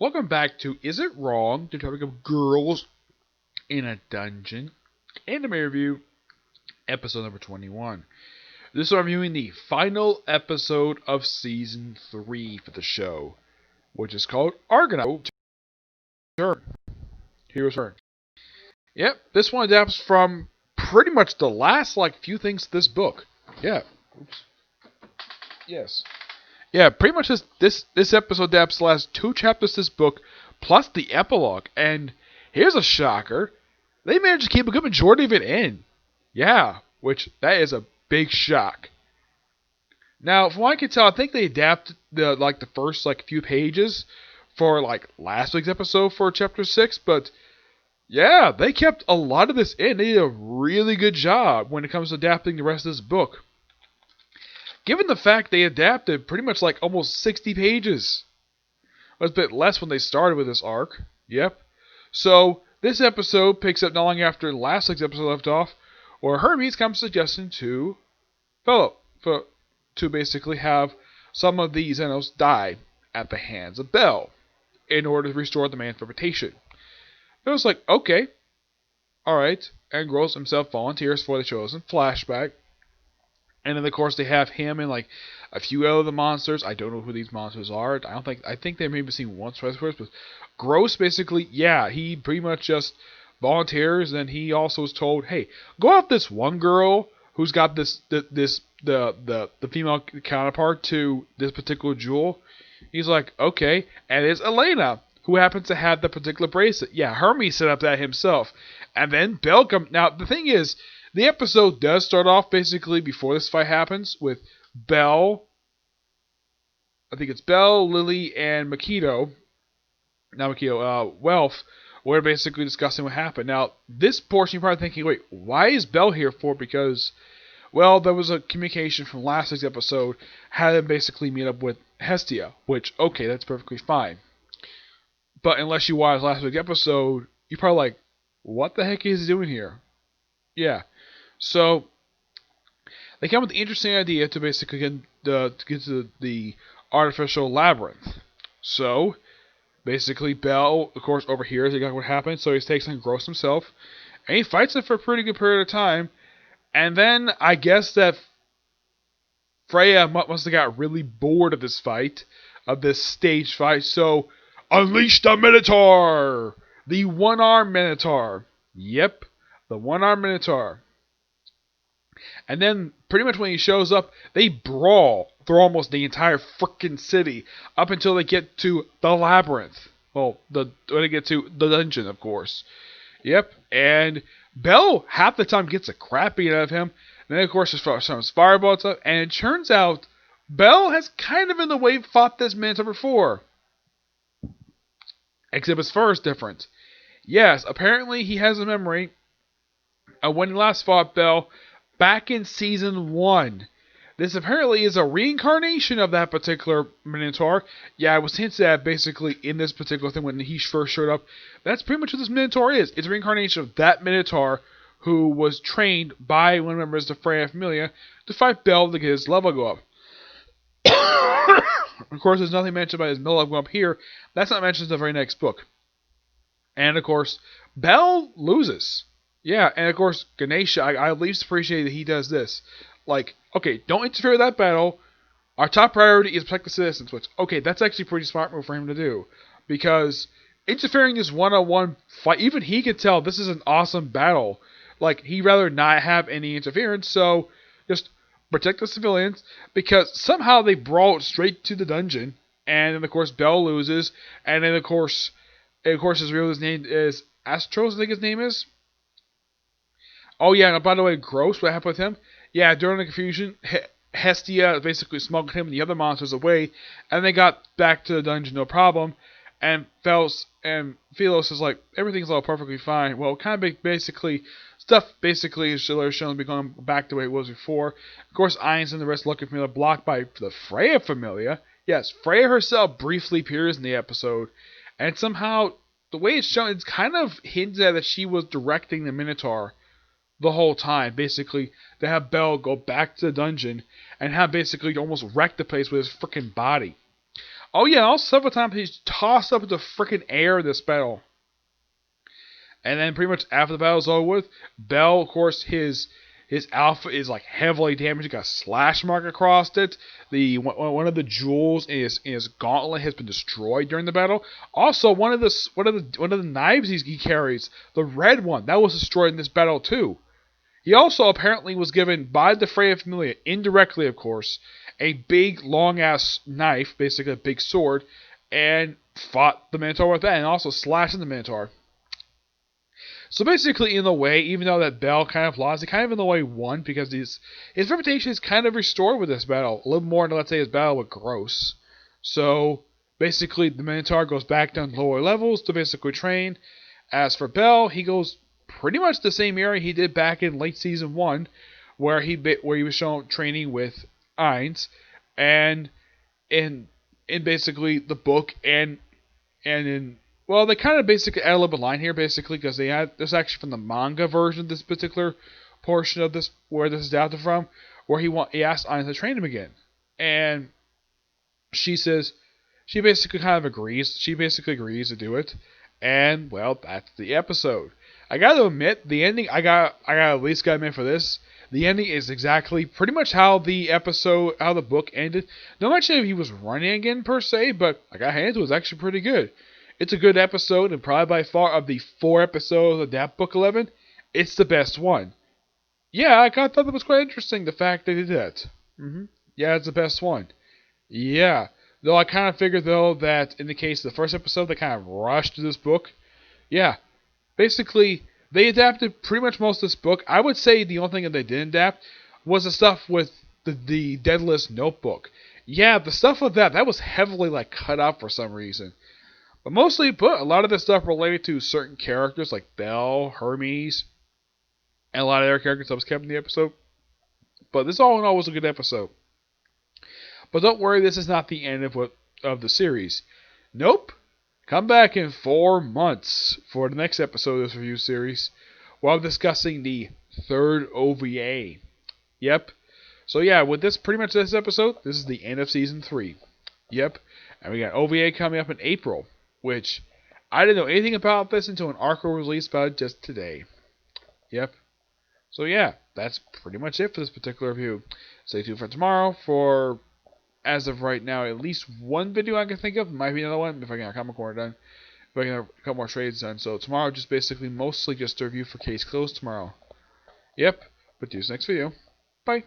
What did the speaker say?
Welcome back to Is It Wrong? The topic of girls in a dungeon. Anime review, episode number 21. This is reviewing the final episode of season 3 for the show, which is called Argonaut. Hero's Turn. Yep, this one adapts from pretty much the last few things to this book. Yeah. Oops. Yes. Yeah, pretty much this episode adapts the last 2 chapters of this book, plus the epilogue. And here's a shocker. They managed to keep a good majority of it in. Yeah, which, that is a big shock. Now, from what I can tell, I think they adapted the first few pages for last week's episode for chapter 6, but yeah, they kept a lot of this in. They did a really good job when it comes to adapting the rest of this book. Given the fact they adapted pretty much almost 60 pages. It was a bit less when they started with this arc. Yep. So, this episode picks up not long after last week's episode left off, where Hermes comes suggesting to Philip to basically have some of the Xenos die at the hands of Bell in order to restore the man's reputation. Philip's like, okay, alright, and Gross himself volunteers for the Chosen. Flashback. And then, of course, they have him and a few other monsters. I don't know who these monsters are. I think they may be seen once or twice, but Gross basically, yeah, he pretty much just volunteers, and he also is told, hey, go out this one girl who's got the female counterpart to this particular jewel. He's like, okay, and it's Elena, who happens to have the particular bracelet. Yeah, Hermes set up that himself. And then Bell comes. Now, the thing is, the episode does start off basically before this fight happens with Bell. I think it's Bell, Lily, and Makito. Not Makito, Welf. We're basically discussing what happened. Now, this portion you're probably thinking, wait, why is Bell here for? Because, well, there was a communication from last week's episode, had him basically meet up with Hestia, which, okay, that's perfectly fine. But unless you watched last week's episode, you're probably like, what the heck is he doing here? Yeah. So, they come with the interesting idea to basically get to the artificial labyrinth. So, basically, Bell, of course, overhears what happened, so he takes on Gross himself, and he fights him for a pretty good period of time, and then I guess that Freya must have got really bored of this fight, of this stage fight, so unleash the Minotaur! The one-armed Minotaur. Yep, the one-armed Minotaur. And then, pretty much when he shows up, they brawl through almost the entire frickin' city up until they get to the labyrinth. Well, when they get to the dungeon, of course. Yep, and Bell half the time gets a crap beat out of him. And then, of course, there's some fireballs up, and it turns out Bell has kind of in the way fought this Minotaur before. Except his fur is different. Yes, apparently he has a memory of when he last fought Bell back in season 1. This apparently is a reincarnation of that particular Minotaur. Yeah, it was hinted at basically in this particular thing when he first showed up. That's pretty much what this Minotaur is. It's a reincarnation of that Minotaur who was trained by one of the members of Freya Familia to fight Bell to get his level go up. Of course, there's nothing mentioned about his level going up here. That's not mentioned in the very next book. And of course, Bell loses. Yeah, and of course, Ganesha, I at least appreciate that he does this. Okay, don't interfere with that battle. Our top priority is protect the citizens, which, okay, that's actually a pretty smart move for him to do. Because interfering in this one-on-one fight, even he can tell this is an awesome battle. He'd rather not have any interference, so just protect the civilians, because somehow they brawl straight to the dungeon, and then, of course, Bell loses, and then, of course, his name is Astros, I think his name is. Oh, yeah, and by the way, Gross, what happened with him? Yeah, during the confusion, Hestia basically smuggled him and the other monsters away, and they got back to the dungeon no problem, and Philos is like, everything's all perfectly fine. Well, kind of basically, stuff basically is shown to be going back the way it was before. Of course, Ainz and the rest looking for blocked by the Freya Familia. Yes, Freya herself briefly appears in the episode, and somehow, the way it's shown, it's kind of hinted at that she was directing the Minotaur the whole time, basically, to have Bell go back to the dungeon and have basically almost wrecked the place with his freaking body. Oh yeah, also several times he's tossed up into freaking air in this battle. And then pretty much after the battle's over with, Bell, of course, his alpha is like heavily damaged. He got a slash mark across it. One of the jewels in his gauntlet has been destroyed during the battle. Also, one of the knives he carries, the red one, that was destroyed in this battle too. He also apparently was given by the Freya Familia, indirectly of course, a big long ass knife, basically a big sword, and fought the Minotaur with that, and also slashing the Minotaur. So basically, in a way, even though that Bell kind of lost, he kind of in a way won because his reputation is kind of restored with this battle. A little more than, let's say, his battle with Gross. So basically, the Minotaur goes back down to lower levels to basically train. As for Bell, he goes pretty much the same area he did back in late season 1, where he was shown training with Ainz, and in basically the book and in well, they kind of basically add a little bit of line here, basically, because they had this actually from the manga version of this particular portion of this, where this is adapted from, where he asked Ainz to train him again, and she basically kind of agrees. She basically agrees to do it, and well, that's the episode. I gotta admit, the ending at least got admit for this. The ending is exactly pretty much how the book ended. Not mentioning if he was running again per se, but I got handed to it was actually pretty good. It's a good episode, and probably by far of the 4 episodes of that book 11, it's the best one. Yeah, I thought that was quite interesting, the fact they did that. Yeah, it's the best one. Yeah. Though I kind of figured, though, that in the case of the first episode, they kind of rushed to this book. Yeah. Basically, they adapted pretty much most of this book. I would say the only thing that they didn't adapt was the stuff with the Deadless Notebook. Yeah, the stuff with that was heavily, like, cut out for some reason. But mostly, a lot of this stuff related to certain characters like Belle, Hermes, and a lot of other characters that was kept in the episode. But this all in all was a good episode. But don't worry, this is not the end of the series. Nope. Come back in 4 months for the next episode of this review series, while I'm discussing the 3rd OVA. Yep. So yeah, with this episode, this is the end of season 3. Yep. And we got OVA coming up in April, which I didn't know anything about this until an article was released about it just today. Yep. So yeah, that's pretty much it for this particular review. Stay tuned for tomorrow for, as of right now, at least one video I can think of. Might be another one if I get a comic corner done. If I get a couple more trades done. So tomorrow, just basically mostly just a review for Case Closed tomorrow. Yep. But see you next video. Bye.